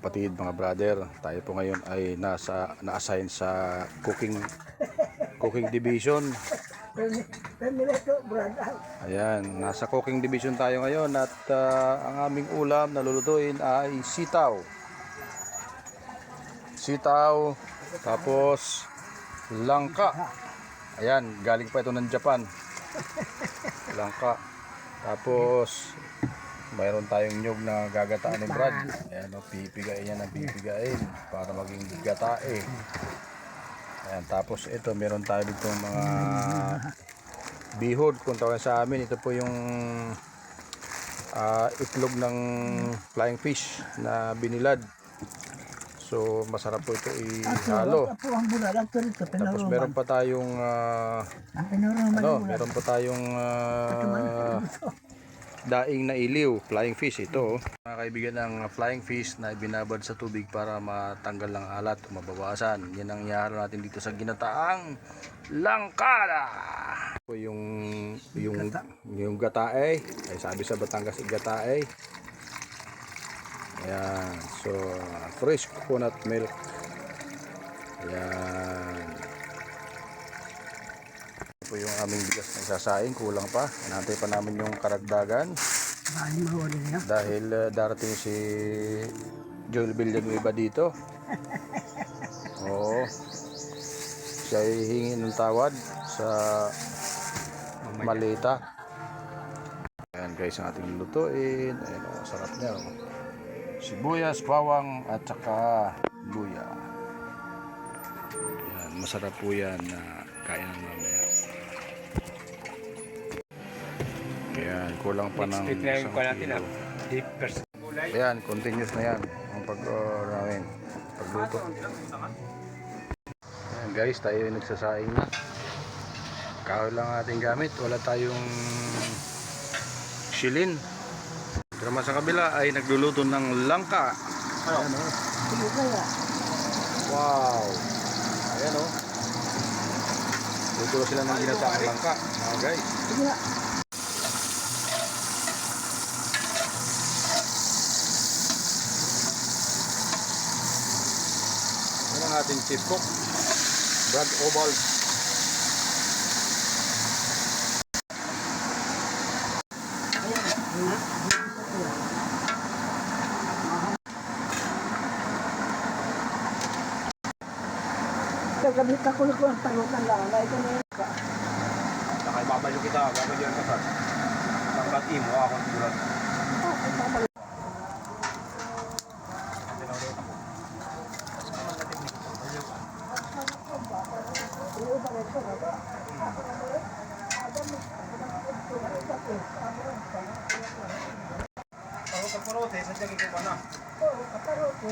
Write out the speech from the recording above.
kapatid, mga brother. Tayo po ngayon ay na-assign sa cooking division. Ayan, nasa cooking division tayo ngayon at ang aming ulam na lulutuin ay sitaw. Tapos langka. Ayan, galing pa ito ng Japan. Langka. Tapos mayroon tayong nyug na gagataan ni Brad. Ayan, pipigain yan, pipigain para maging gatae. Ayan, tapos ito meron tayo dito mga bihod kung tawagin sa amin. Ito po yung itlog ng flying fish na binilad. So masarap po ito ihalo. Tapos meron pa tayong meron pa tayong daing na iliw, flying fish ito. Mga kaibigan, ng flying fish na binabad sa tubig para matanggal ang alat o mabawasan. Yan ang ihalo natin dito sa ginataang langkada. Yung gatae, ay sabi sa Batangas gatae. Ayan, so fresh coconut milk. Ayan. Ito po yung aming bigas na isasaing, kulang pa. Hinantay pa namin yung karagdagan. Dahil darating si Joel Villanueva dito. Oo. Siya ay hingi ng tawad sa malita. Ayan guys, ang ating lutuin. Ayan, sarap niya. Sibuyas, bawang at saka luya. Ayan, masarap po yan na kain ng mamaya. Ayan, kulang pa ng isang kilo. Ayan, continuous na yan ang pagluto. Ayan guys, tayo yung nagsasaing na. Kahoy lang ating gamit, wala tayong shilin. Pero sa kabila ay nagluluto ng langka. Ayan, oh. Wow. Ayan, oh. Luto sila ng ginataang langka, mga guys. Yan ang ating chief cook, Brad Obals. Kagabit ako lang ang tanong lang na ito na yun. Nakaibabalyo kita, babalyo ka sa langkat imo, ako sigurad. Ako kaparote, sa dyan ko pa na. Oo, kaparote.